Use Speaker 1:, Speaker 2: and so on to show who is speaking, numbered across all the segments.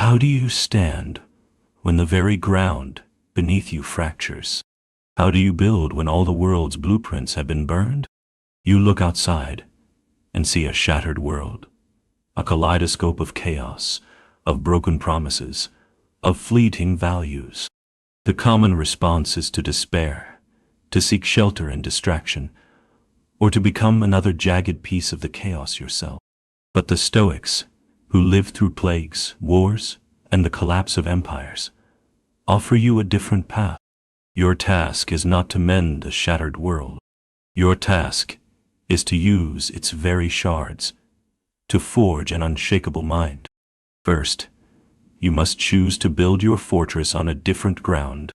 Speaker 1: How do you stand when the very ground beneath you fractures? How do you build when all the world's blueprints have been burned? You look outside and see a shattered world, a kaleidoscope of chaos, of broken promises, of fleeting values. The common response is to despair, to seek shelter in distraction, or to become another jagged piece of the chaos yourself. But the Stoics, who lived through plagues, wars, and the collapse of empires, offer you a different path. Your task is not to mend a shattered world. Your task is to use its very shards to forge an unshakable mind. First, you must choose to build your fortress on a different ground.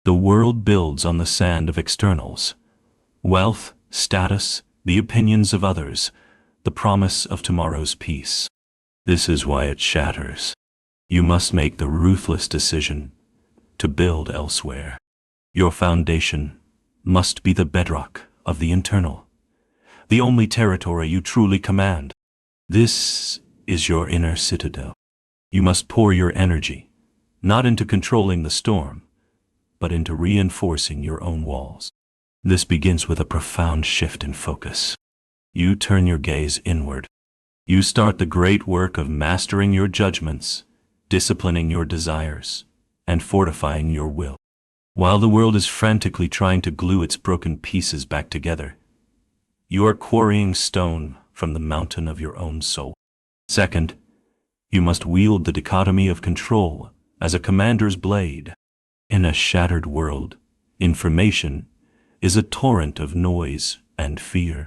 Speaker 1: The world builds on the sand of externals: wealth, status, the opinions of others, the promise of tomorrow's peace. This is why it shatters. You must make the ruthless decision to build elsewhere. Your foundation must be the bedrock of the internal, the only territory you truly command. This is your inner citadel. You must pour your energy, not into controlling the storm, but into reinforcing your own walls. This begins with a profound shift in focus. You turn your gaze inward. You start the great work of mastering your judgments, disciplining your desires, and fortifying your will. While the world is frantically trying to glue its broken pieces back together, you are quarrying stone from the mountain of your own soul. Second, you must wield the dichotomy of control as a commander's blade. In a shattered world, information is a torrent of noise and fear.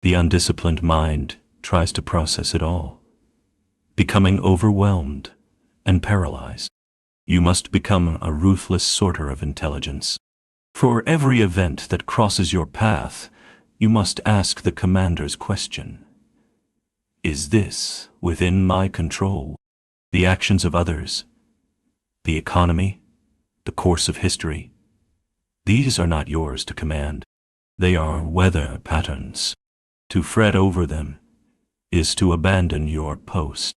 Speaker 1: The undisciplined mind tries to process it all, becoming overwhelmed and paralyzed. You must become a ruthless sorter of intelligence. For every event that crosses your path, you must ask the commander's question: is this within my control? The actions of others, the economy, the course of history, these are not yours to command. They are weather patterns. To fret over them is to abandon your post.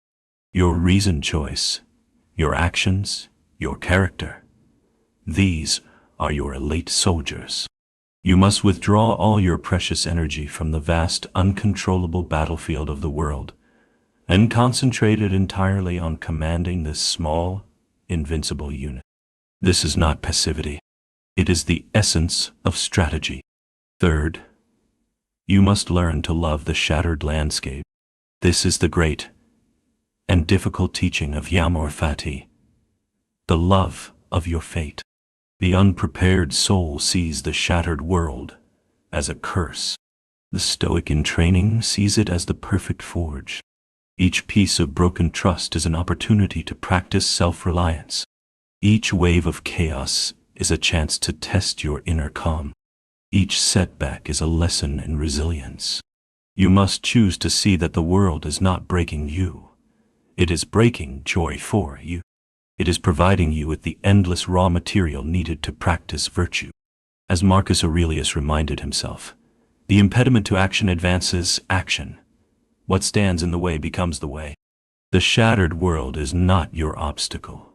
Speaker 1: Your reasoned choice, your actions, your character, these are your elite soldiers. You must withdraw all your precious energy from the vast, uncontrollable battlefield of the world and concentrate it entirely on commanding this small, invincible unit. This is not passivity. It is the essence of strategy. Third, you must learn to love the shattered landscape. This is the great and difficult teaching of Yamor Fati, the love of your fate. The unprepared soul sees the shattered world as a curse. The Stoic in training sees it as the perfect forge. Each piece of broken trust is an opportunity to practice self-reliance. Each wave of chaos is a chance to test your inner calm. Each setback is a lesson in resilience. You must choose to see that the world is not breaking you. It is breaking joy for you. It is providing you with the endless raw material needed to practice virtue. As Marcus Aurelius reminded himself, the impediment to action advances action. What stands in the way becomes the way. The shattered world is not your obstacle.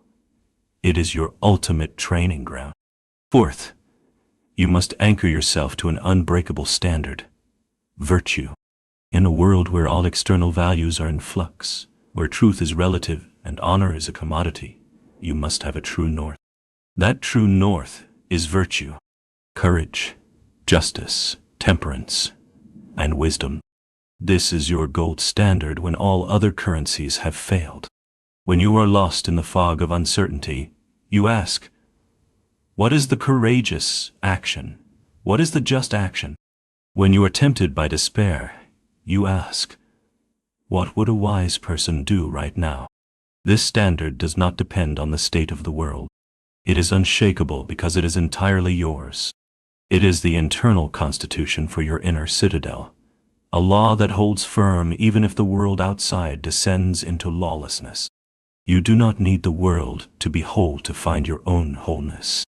Speaker 1: It is your ultimate training ground. Fourth, you must anchor yourself to an unbreakable standard: virtue. In a world where all external values are in flux, where truth is relative and honor is a commodity, you must have a true north. That true north is virtue: courage, justice, temperance, and wisdom. This is your gold standard when all other currencies have failed. When you are lost in the fog of uncertainty, you ask, what is the courageous action? What is the just action? When you are tempted by despair, you ask, what would a wise person do right now? This standard does not depend on the state of the world. It is unshakable because it is entirely yours. It is the internal constitution for your inner citadel, a law that holds firm even if the world outside descends into lawlessness. You do not need the world to be whole to find your own wholeness.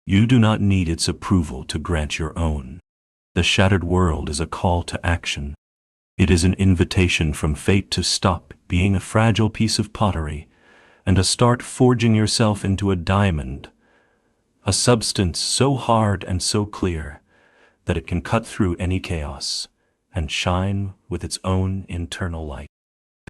Speaker 1: You do not need its approval to grant your own. The shattered world is a call to action. It is an invitation from fate to stop being a fragile piece of pottery and to start forging yourself into a diamond, a substance so hard and so clear that it can cut through any chaos and shine with its own internal light.